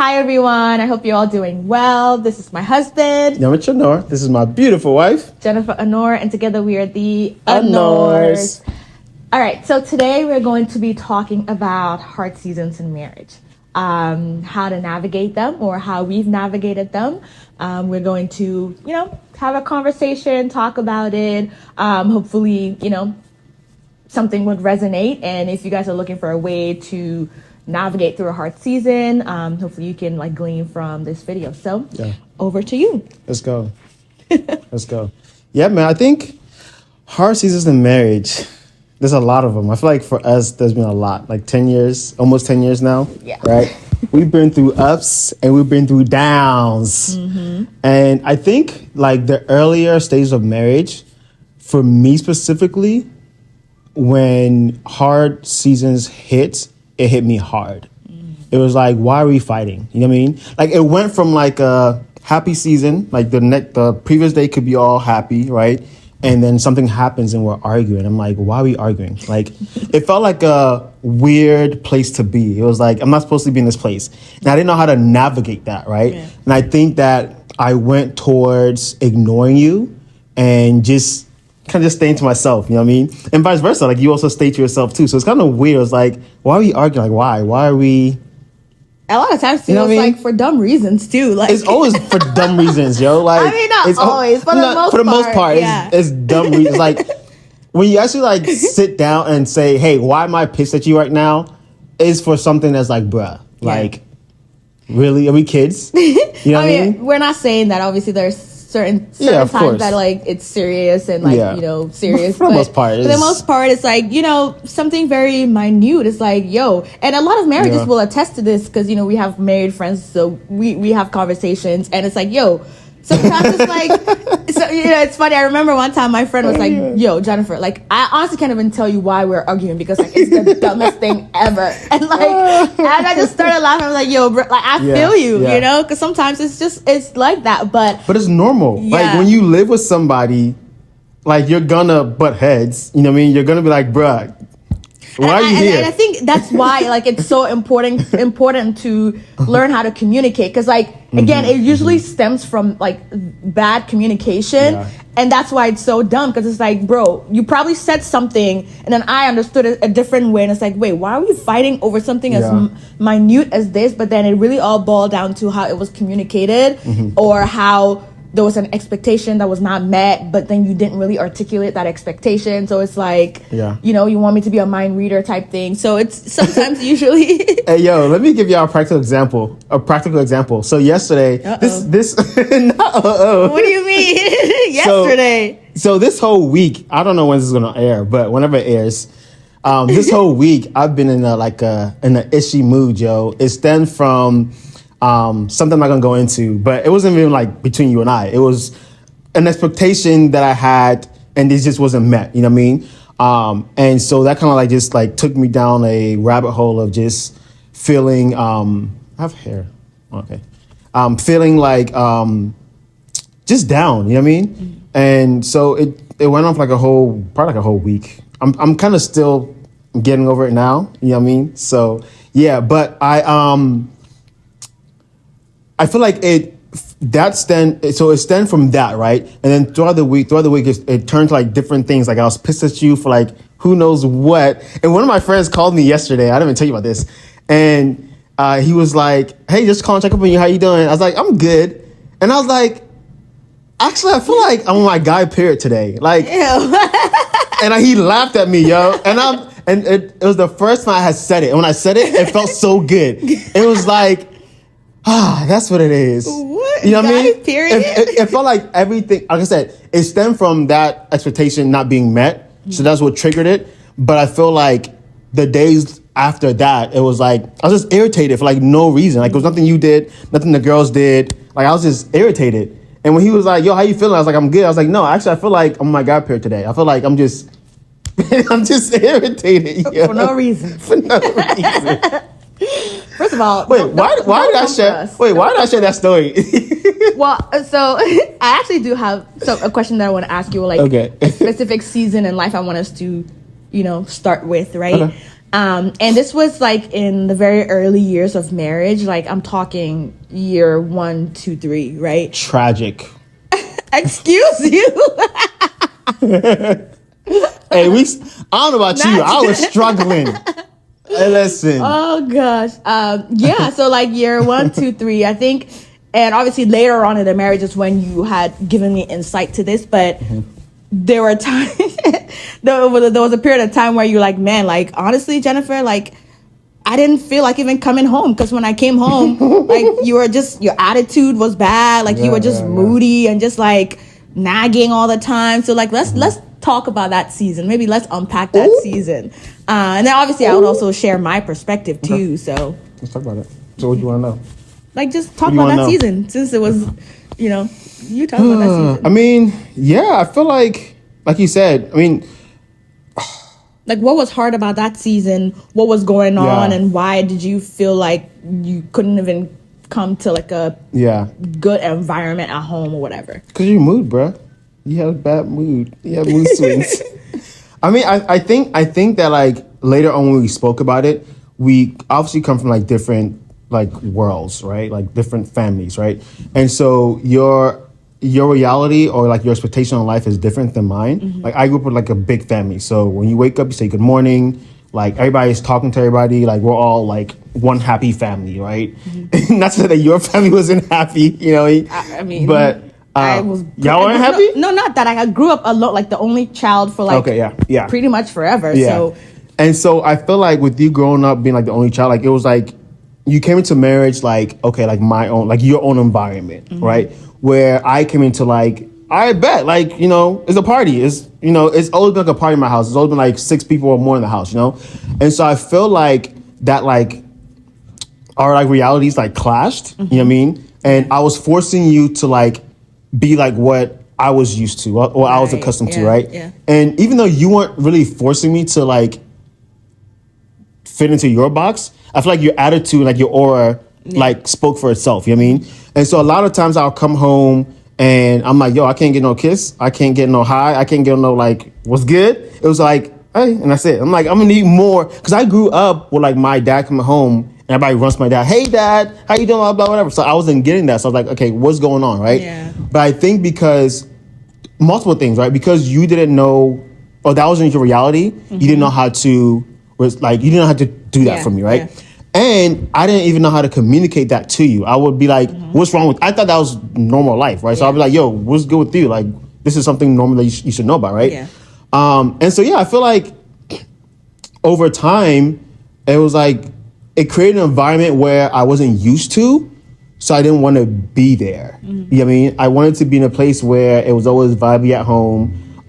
Hi, everyone. I hope you're all doing well. This is my husband, Yamit Honor. This is my beautiful wife, Jennifer Honor, and together we are the Honors. All right, so today we're going to be talking about hard seasons in marriage, how to navigate them or how we've navigated them. We're going to, have a conversation, talk about it. Hopefully, something would resonate. And if you guys are looking for a way to navigate through a hard season, hopefully you can glean from this video. So over to you. Let's go. Let's go. Yeah, man, I think hard seasons in marriage, there's a lot of them. I feel like for us, there's been a lot, like 10 years, almost 10 years now. Yeah. Right? We've been through ups and we've been through downs. Mm-hmm. And I think like the earlier stages of marriage, for me specifically, when hard seasons hit, it hit me hard. It was like, why are we fighting? You know what I mean? Like it went from like a happy season, like the previous day could be all happy, right? And then something happens and we're arguing. I'm like, why are we arguing? Like it felt like a weird place to be. It was like, I'm not supposed to be in this place. And I didn't know how to navigate that, right? Yeah. And I think that I went towards ignoring you and just kind of just staying to myself, you know what I mean? And vice versa, like you also stay to yourself too. So it's kind of weird. It's like, why are we arguing? Like, why? Why are we? A lot of times too, it's like for dumb reasons too. Like it's always for dumb reasons, yo. Like I mean, not always, but for the most part, it's dumb reasons. Like when you actually like sit down and say, "Hey, why am I pissed at you right now?" Is for something that's like, bruh, like, really? Are we kids? You know what I mean? We're not saying that. Obviously, there's certain times course. that like it's serious and serious. For the most part, for the most part, it's like something very minute. It's like and a lot of marriages will attest to this because we have married friends, so we have conversations, and it's like sometimes it's like it's funny. I remember one time my friend was like, Jennifer, like I honestly can't even tell you why we're arguing because like it's the dumbest thing ever, and I just started laughing. I was like, bro, like I feel you, because sometimes it's like that, but it's normal. Like when you live with somebody, like you're gonna butt heads. You know what I mean? You're gonna be like, bruh, why are you here? And I think that's why like it's so important to learn how to communicate, because again, it usually stems from like bad communication, and that's why it's so dumb, because it's like, bro, you probably said something and then I understood it a different way, and it's like, wait, why are we fighting over something as minute as this? But then it really all boiled down to how it was communicated, or how there was an expectation that was not met, but then you didn't really articulate that expectation. So it's like, you want me to be a mind reader type thing. So it's sometimes usually. Hey, let me give you a practical example. So yesterday, this What do you mean? Yesterday. So this whole week, I don't know when this is going to air, but whenever it airs, this whole week, I've been in an ishy mood, yo. It stems from something I'm not gonna go into, but it wasn't even like between you and I. It was an expectation that I had, and it just wasn't met. You know what I mean? And so that kind of just took me down a rabbit hole of just feeling. I have hair. Okay. Feeling just down. You know what I mean? Mm-hmm. And so it went on for probably a whole week. I'm kind of still getting over it now. You know what I mean? So yeah, but I feel like it stemmed from that, right? And then throughout the week, it turned to different things. Like I was pissed at you for who knows what. And one of my friends called me yesterday. I didn't even tell you about this. And he was like, "Hey, just call and check up on you. How you doing?" I was like, "I'm good." And I was like, "Actually, I feel like I'm on my guy period today." And he laughed at me, yo. And it was the first time I had said it. And when I said it, it felt so good. It was like, that's what it is. What? You know what I mean? Period. It felt like everything, like I said, it stemmed from that expectation not being met. So that's what triggered it. But I feel like the days after that, it was like, I was just irritated for no reason. It was nothing you did, nothing the girls did. I was just irritated. And when he was like, "Yo, how you feeling?" I was like, "I'm good." I was like, "No, actually, I feel like I'm on my guy period today. I feel like I'm just irritated. For no reason. For no reason. First of all, why did I share that story? Well, so I actually do have a question that I want to ask you, a specific season in life I want us to, start with, right? Okay. And this was like in the very early years of marriage. Like I'm talking year 1, 2, 3, right? Tragic. Excuse you. Hey, I don't know about you. I was struggling. Hey, listen. Oh gosh. Yeah. So like year 1, 2, 3, I think, and obviously later on in the marriage is when you had given me insight to this, but there were times, there was a period of time where you're like, man, like honestly, Jennifer, like I didn't feel like even coming home because when I came home, like you were just, your attitude was bad, like you were just moody and just like nagging all the time. So like let's talk about that season. Maybe let's unpack that season. And then obviously I would also share my perspective too. Okay. So let's talk about it. So what do you want to know? Like just talk about that season since it was, you know, you talk about that season. I mean, yeah, I feel like you said, I mean, like what was hard about that season? What was going on, and why did you feel like you couldn't even come to like a good environment at home or whatever? Because your mood, bruh. You had a bad mood. You had mood swings. I mean, I think that like later on when we spoke about it, we obviously come from like different like worlds, right? Like different families, right? And so your reality or like your expectation on life is different than mine. Like I grew up with like a big family. So when you wake up, you say good morning. Like everybody's talking to everybody. Like we're all like one happy family, right? Not to say that your family wasn't happy, you know. I mean, but I was. Y'all weren't happy? No, not that. I grew up alone, like the only child for like pretty much forever. Yeah. So, and so I feel like with you growing up being like the only child, like it was like you came into marriage like okay, like my own, like your own environment, right? Where I came into like, I bet, like, you know, it's a party. It's, you know, it's always been like a party in my house. It's always been like 6 people or more in the house, you know? And so I feel like that, like, our, like, realities, like, clashed, you know what I mean? And I was forcing you to, like, be, like, what I was used to or I was accustomed to, right? Yeah. And even though you weren't really forcing me to, like, fit into your box, I feel like your attitude, like, your aura, like, spoke for itself, you know what I mean? And so a lot of times I'll come home and I'm like, yo, I can't get no kiss. I can't get no hi. I can't get no, like, what's good? It was like, hey, and that's it. I'm like, I'm going to need more. Because I grew up with, like, my dad coming home and everybody runs to my dad. Hey, dad, how you doing? Blah, blah, whatever. So I wasn't getting that. So I was like, okay, what's going on, right? Yeah. But I think because multiple things, right? Because you didn't know, or that wasn't your reality. You didn't know how to, you didn't know how to do that for me, right? Yeah. And I didn't even know how to communicate that to you. I would be like, what's wrong with, I thought that was normal life, right? So I'd be like, yo, what's good with you? Like, this is something normal that you should know about, right? Yeah. And so, yeah, I feel like over time, it was like, it created an environment where I wasn't used to, so I didn't want to be there. You know what I mean? I wanted to be in a place where it was always vibey at home,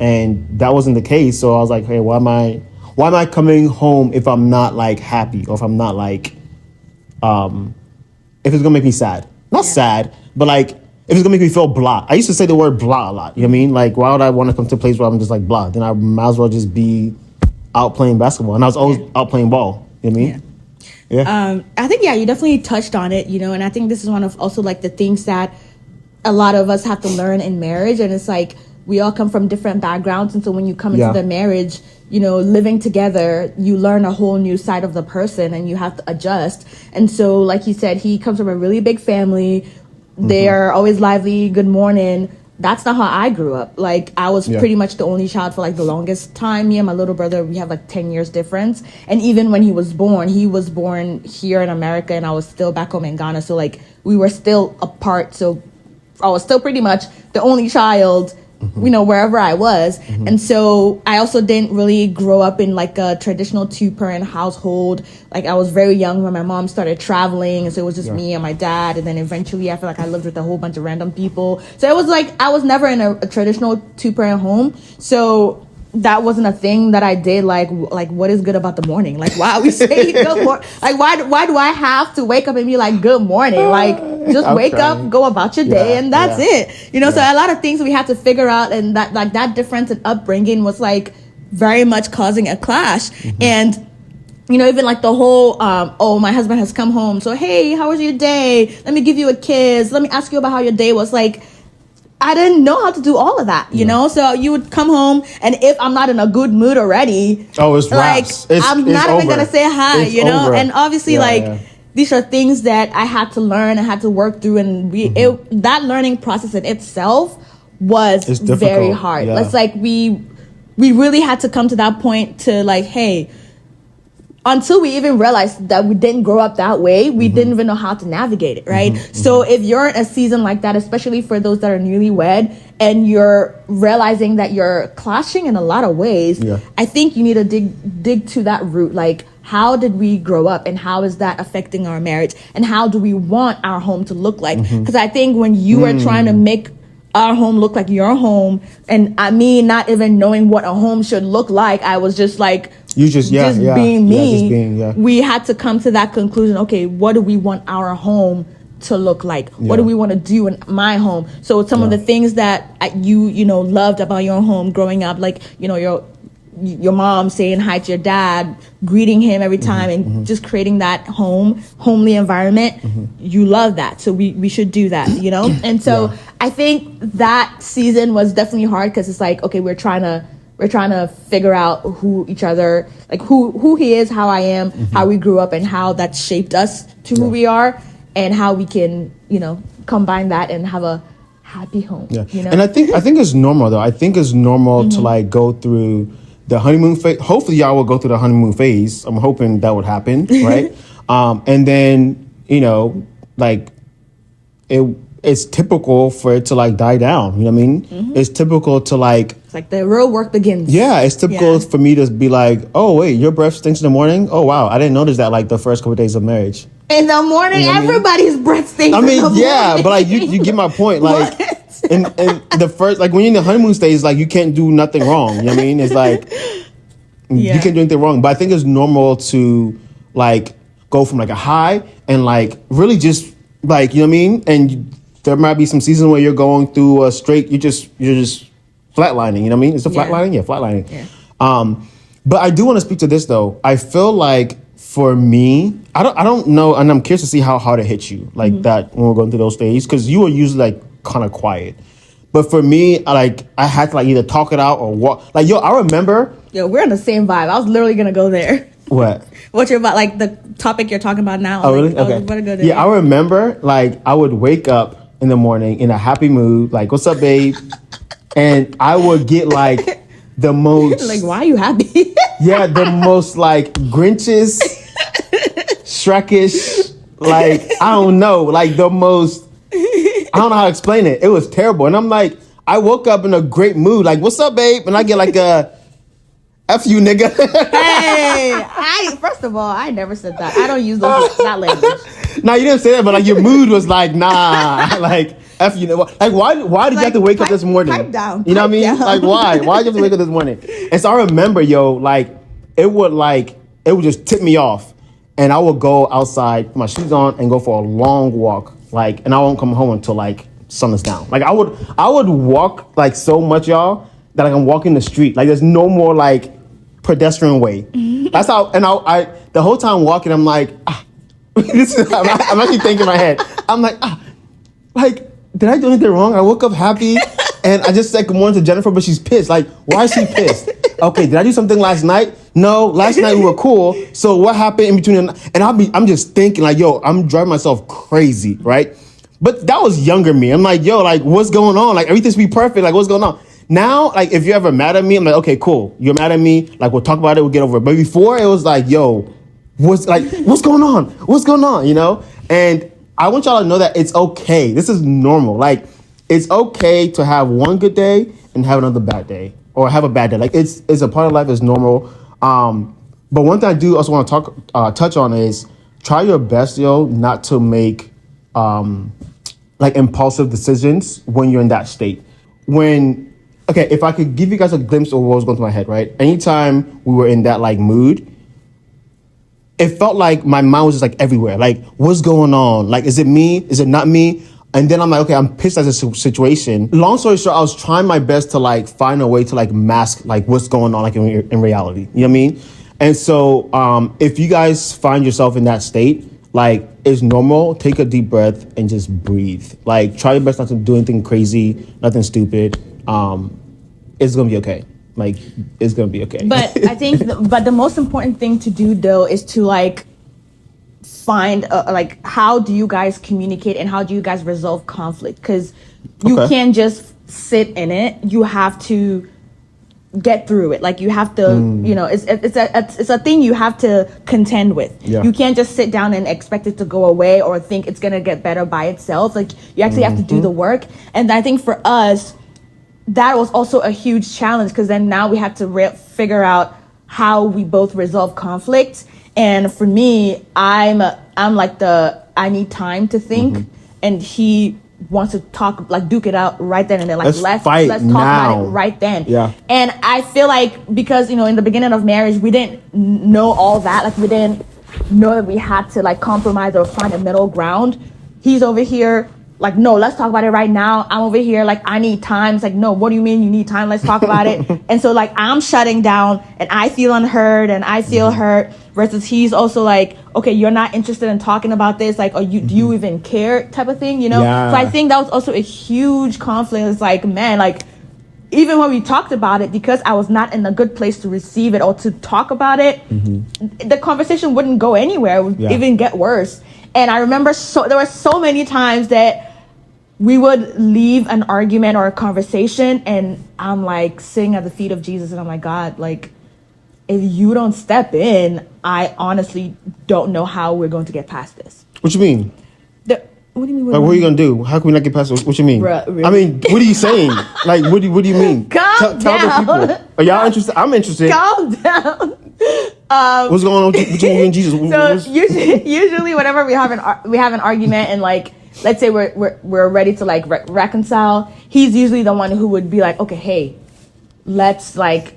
and that wasn't the case. So I was like, hey, why am I coming home if I'm not like happy or if I'm not like, if it's gonna make me sad? Not sad, but like if it's gonna make me feel blah. I used to say the word blah a lot. You know what I mean? Like, why would I want to come to a place where I'm just like blah? Then I might as well just be out playing basketball. And I was always out playing ball. You know what I mean? Yeah. I think, you definitely touched on it, you know, and I think this is one of also like the things that a lot of us have to learn in marriage. And it's like, we all come from different backgrounds. And so when you come into the marriage, you know, living together, you learn a whole new side of the person and you have to adjust. And so, like you said, he comes from a really big family. They are always lively. Good morning. That's not how I grew up. Like, I was pretty much the only child for like the longest time. Me and my little brother, we have like 10 years difference. And even when he was born here in America and I was still back home in Ghana. So like, we were still apart. So I was still pretty much the only child, you know, wherever I was. And so I also didn't really grow up in like a traditional 2-parent household. Like, I was very young when my mom started traveling. And so it was just me and my dad. And then eventually I feel like I lived with a whole bunch of random people. So it was like, I was never in a traditional 2-parent home. So that wasn't a thing that I did. Like what is good about the morning? Like, why are we saying good morning? Like, why do I have to wake up and be like, good morning? Like, just wake up, go about your day, and that's it. You know, so a lot of things we had to figure out, and that difference in upbringing was like very much causing a clash. And you know, even like the whole, my husband has come home, so hey, how was your day? Let me give you a kiss. Let me ask you about how your day was. Like, I didn't know how to do all of that, you know? So you would come home, and if I'm not in a good mood already, it's like, raps. I'm not even going to say hi, It's you know? over. And obviously, these are things that I had to learn, I had to work through, and that learning process in itself was very hard. Yeah. It's like we really had to come to that point to like, hey, until we even realized that we didn't grow up that way, we didn't even know how to navigate it, right? So if you're in a season like that, especially for those that are newlywed, and you're realizing that you're clashing in a lot of ways, I think you need to dig to that root. Like, how did we grow up, and how is that affecting our marriage, and how do we want our home to look like? Because I think when you were trying to make our home look like your home, and I mean, not even knowing what a home should look like, I was just like, being me. We had to come to that conclusion. Okay, what do we want our home to look like? What do we want to do in my home? So some of the things that you know loved about your home growing up, like, you know, your mom saying hi to your dad, greeting him every time, and just creating that homely environment. You love that, so we should do that, you know. And so I think that season was definitely hard, because it's like, okay, we're trying to figure out who each other, like who he is, how I am, how we grew up, and how that shaped us to who we are, and how we can, you know, combine that and have a happy home. You know? And I think it's normal though. I think it's normal to like go through the honeymoon phase. Hopefully y'all will go through the honeymoon phase. I'm hoping that would happen, right? And then, you know, like it's typical for it to like die down. You know what I mean? It's typical to like, it's like the real work begins. Yeah, it's typical for me to be like, oh wait, your breath stinks in the morning? Oh wow, I didn't notice that like the first couple of days of marriage. In the morning, you know everybody's breath stinks. I mean, but like you get my point. Like in the first, like when you're in the honeymoon stage, like you can't do nothing wrong. You know what I mean? It's like you can't do anything wrong. But I think it's normal to like go from like a high and like really just like, you know what I mean? And there might be some seasons where you're going through a straight, you're just flatlining, you know what I mean? Is it flatlining? Yeah, flatlining. Yeah. But I do want to speak to this though. I feel like for me, I don't know, and I'm curious to see how hard it hits you, like that when we're going through those stages, because you were usually like kind of quiet. But for me, I had to like either talk it out or walk. Like, I remember. We're on the same vibe. I was literally gonna go there. What? What you're about, like the topic you're talking about now. Oh, really? Okay. Go there. Yeah, I remember like I would wake up in the morning in a happy mood, like, what's up, babe? And I would get like the most like, why are you happy? Yeah, the most like Grinches, Shrekish, like, I don't know, like the most, I don't know how to explain it. It was terrible. And I'm like, I woke up in a great mood, like, what's up, babe? And I get like a F you, nigga. Hey, first of all, I never said that. I don't use that language. No, you didn't say that, but like your mood was like, nah, like, F you, like, why did you have to wake up this morning? Pipe down. You know what I mean? Down. Like, why? Why did you have to wake up this morning? And so I remember, like, it would just tip me off. And I would go outside, put my shoes on, and go for a long walk. Like, and I won't come home until like sun is down. Like, I would walk like so much, y'all, that like I'm walking the street. Like, there's no more like pedestrian way. That's how. And I the whole time walking, I'm like, I'm actually thinking in my head. I'm like, like, did I do anything wrong? I woke up happy, and I just said good morning to Jennifer, but she's pissed. Like, why is she pissed? Okay, did I do something last night? No, last night we were cool. So what happened in between? And I'm just thinking like, yo, I'm driving myself crazy, right? But that was younger me. I'm like, yo, like, what's going on? Like, everything's be perfect. Like, what's going on? Now, like, if you're ever mad at me, I'm like, okay, cool. You're mad at me. Like, we'll talk about it. We'll get over it. But before, it was like, yo, what's going on? What's going on? You know? And I want y'all to know that it's okay. This is normal. Like, it's okay to have one good day and have another bad day, or have a bad day. Like, it's a part of life. It's normal. But one thing I do also want to touch on is try your best, yo, not to make like impulsive decisions when you're in that state. Okay, if I could give you guys a glimpse of what was going through my head, right? Anytime we were in that like mood, it felt like my mind was just like everywhere. Like, what's going on? Like, is it me? Is it not me? And then I'm like, okay, I'm pissed at this situation. Long story short, I was trying my best to like find a way to like mask like what's going on like in reality. You know what I mean? And so if you guys find yourself in that state, like, it's normal. Take a deep breath and just breathe. Like, try your best not to do anything crazy, nothing stupid. It's gonna be okay. Like, it's gonna be okay. But I think, but the most important thing to do though is to like find like, how do you guys communicate and how do you guys resolve conflict? Because you can't just sit in it. You have to get through it. Like, you have to, you know, it's a thing you have to contend with. Yeah. You can't just sit down and expect it to go away or think it's gonna get better by itself. Like, you actually have to do the work. And I think for us, that was also a huge challenge, because then now we had to figure out how we both resolve conflict. And for me, I'm like I need time to think, and he wants to talk, like, duke it out right then and then. Like, let's talk about it right then. Yeah. And I feel like, because, you know, in the beginning of marriage, we didn't know all that. Like, we didn't know that we had to like compromise or find a middle ground. He's over here like, no, let's talk about it right now. I'm over here like, I need time. It's like, no, what do you mean you need time? Let's talk about it. And so like, I'm shutting down and I feel unheard and I feel hurt, versus he's also like, okay, you're not interested in talking about this. Like, do you even care, type of thing, you know? Yeah. So I think that was also a huge conflict. It's like, man, like, even when we talked about it, because I was not in a good place to receive it or to talk about it, the conversation wouldn't go anywhere. It would even get worse. And I remember there were so many times that we would leave an argument or a conversation and I'm like sitting at the feet of Jesus and I'm like, God, like, if you don't step in, I honestly don't know how we're going to get past this. What you mean? What do you mean? Like, what are you gonna do? How can we not get past it? What you mean? Bruh, really? I mean, what are you saying? Like, what do you mean? Calm Tell down. the people. Are y'all interested? I'm interested. Calm down. What's going on between you and Jesus? So usually, whenever we have an argument and like, let's say we're ready to like reconcile, he's usually the one who would be like, okay, hey, let's like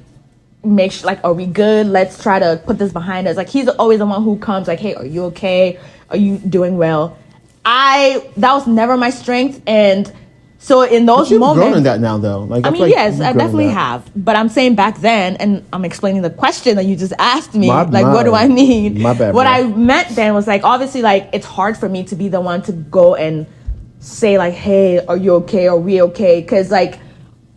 make sure, like, are we good? Let's try to put this behind us. Like, he's always the one who comes like, hey, are you okay? Are you doing well? That was never my strength, and so in those you've moments, grown in that now, though. Like, I mean, feel like yes, you've I grown in definitely that. have. But I'm saying back then, and I'm explaining the question that you just asked me. What do I My mean? bad, What bro. I meant then was like, obviously, like, it's hard for me to be the one to go and say like, hey, are you okay? Are we okay? Because like,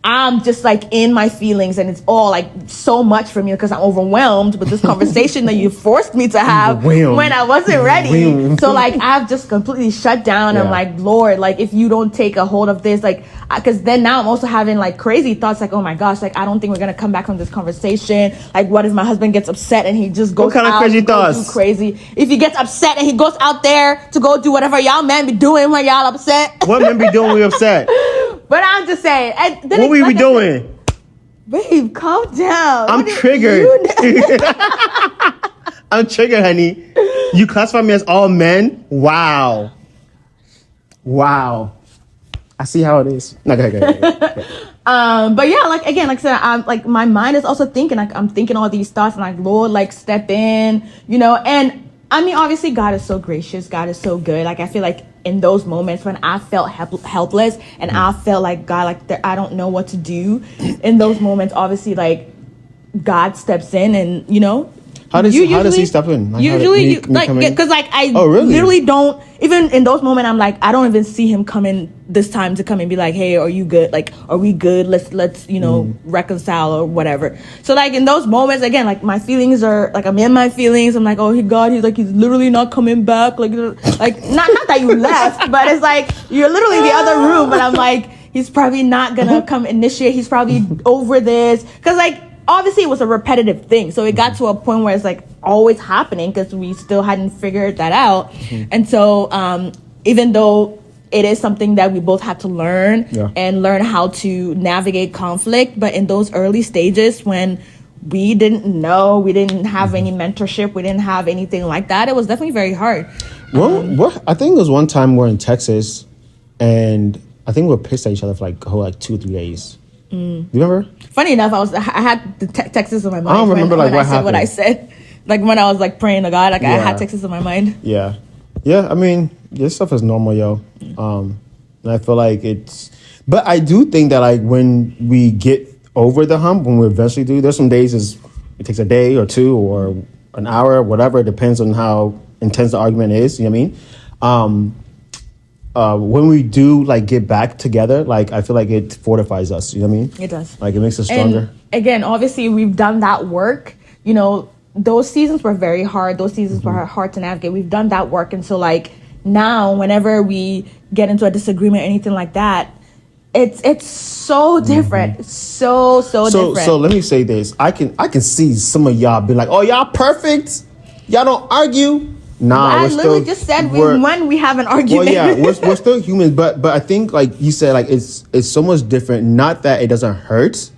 I'm just like in my feelings and it's all like so much for me because I'm overwhelmed with this conversation that you forced me to have Overwhelmed. when I wasn't ready. Overwhelmed. So like, I've just completely shut down. Yeah. I'm like, Lord, like, if you don't take a hold of this, like, because then now I'm also having like crazy thoughts like, oh my gosh, like, I don't think we're gonna come back from this conversation. Like, what if my husband gets upset and he just goes kind of out crazy and go thoughts? do crazy? If he gets upset and he goes out there to go do whatever y'all men be doing when y'all upset. What men be doing when we upset? But I'm just saying. And then What we like be I said, doing? babe, calm down. I'm What do triggered. you- I'm triggered, honey. You classify me as all men? Wow. I see how it is. No, go ahead. But yeah, like, again, like I said, I'm like, my mind is also thinking, like, I'm thinking all these thoughts and like, Lord, like, step in, you know. And I mean, obviously God is so gracious, God is so good. Like, I feel like in those moments when I felt helpless and I felt like, God, like, I don't know what to do, in those moments, obviously, like, God steps in and, you know. How does he step in? Like, Usually, me come in? because like, I Oh, really? literally don't, even in those moments, I'm like, I don't even see him coming this time to come and be like, hey, are you good? Like, are we good? Let's you know, reconcile or whatever. So like, in those moments, again, like, my feelings are like, I'm in my feelings. I'm like, oh God, he's literally not coming back. Like not that you left, but it's like, you're literally in the other room, but I'm like, he's probably not gonna come initiate. He's probably over this. Cause like, obviously it was a repetitive thing. So it got to a point where it's like always happening because we still hadn't figured that out. And so even though it is something that we both had to learn and learn how to navigate conflict, but in those early stages when we didn't know, we didn't have any mentorship, we didn't have anything like that, it was definitely very hard. Well, I think it was one time we're in Texas and I think we were pissed at each other for like a whole 2 or 3 days. You remember? Funny enough, I had the Texas in my mind. I don't remember when what I said what I said. Like when I was like praying to God, like I had Texas in my mind. Yeah. I mean, this stuff is normal, yo. And I feel like but I do think that like when we get over the hump, when we eventually do, there's some days it takes a day or two or an hour, whatever. It depends on how intense the argument is. You know what I mean? When we do like get back together, like I feel like it fortifies us. You know what I mean? It does. Like it makes us stronger. And again, obviously, we've done that work. You know, those seasons were very hard. Those seasons were hard to navigate. We've done that work, and so like now, whenever we get into a disagreement or anything like that, it's so different. It's so different. So let me say this. I can see some of y'all be like, "Oh, y'all perfect. Y'all don't argue." Nah, I we're literally still, just said we're- when we have an argument. Well, yeah, we're still humans, but I think like you said, like it's so much different. Not that it doesn't hurt,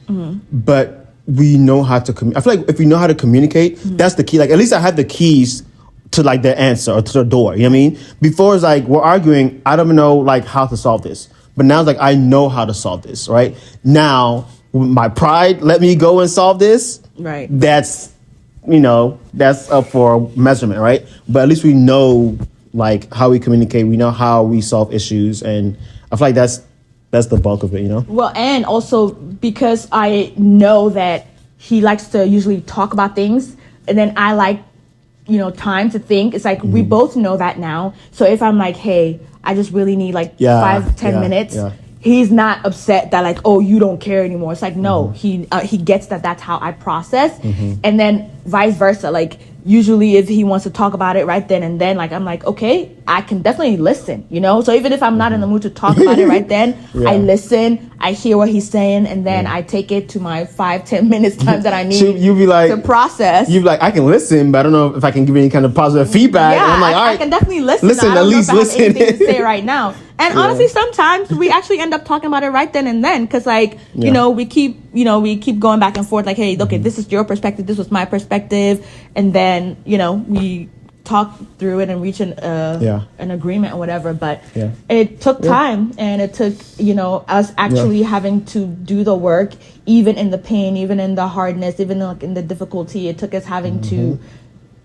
but we know how to. I feel like if we know how to communicate, that's the key. Like at least I have the keys to like the answer or to the door. You know what I mean? Before it's like we're arguing, I don't know like how to solve this, but now it's like I know how to solve this. Right now, my pride let me go and solve this. Right. That's that's up for measurement, right? But at least we know like how we communicate. We know how we solve issues, and I feel like that's the bulk of it. Well, and also because I know that he likes to usually talk about things, and then I like, time to think. It's like we both know that now. So if I'm like, hey, I just really need like 5-10 minutes. Yeah. He's not upset that like, oh, you don't care anymore. It's like, no, he gets that that's how I process. And then vice versa. Like usually if he wants to talk about it right then and then, like I'm like, okay, I can definitely listen, So even if I'm not in the mood to talk about it right then, I listen, I hear what he's saying, and then I take it to my 5-10 minutes time that I need you be like, to process. You be like, I can listen, but I don't know if I can give you any kind of positive feedback. Yeah, and I'm like, all right, I can definitely listen. Listen, I don't at know least if I have listen. anything to say right now. And honestly, sometimes we actually end up talking about it right then and then, because like we keep going back and forth. Like, hey, okay, this is your perspective, this was my perspective, and then we talk through it and reach an agreement or whatever. But it took time, and it took us actually having to do the work, even in the pain, even in the hardness, even in the difficulty. It took us having to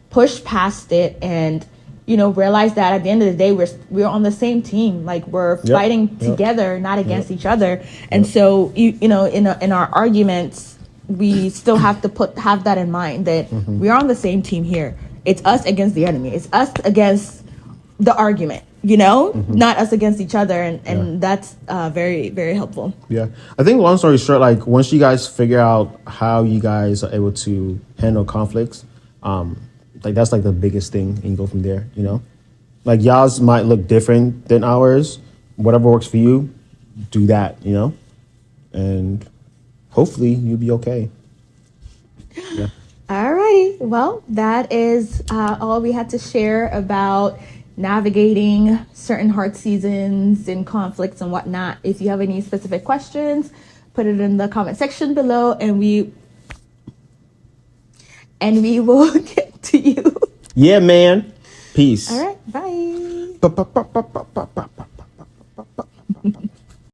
push past it and realize that at the end of the day, we're on the same team. Like we're fighting together, not against each other. And so, in our arguments, we still have to have that in mind that we are on the same team here. It's us against the enemy. It's us against the argument, not us against each other. And that's very, very helpful. Yeah. I think long story short, like once you guys figure out how you guys are able to handle conflicts, like that's like the biggest thing, and go from there. Like y'all's might look different than ours. Whatever works for you, do that. And hopefully you'll be okay. Yeah. Alrighty. Well, that is all we had to share about navigating certain hard seasons and conflicts and whatnot. If you have any specific questions, put it in the comment section below, and we will get to you. Yeah, man. Peace. All right. Bye.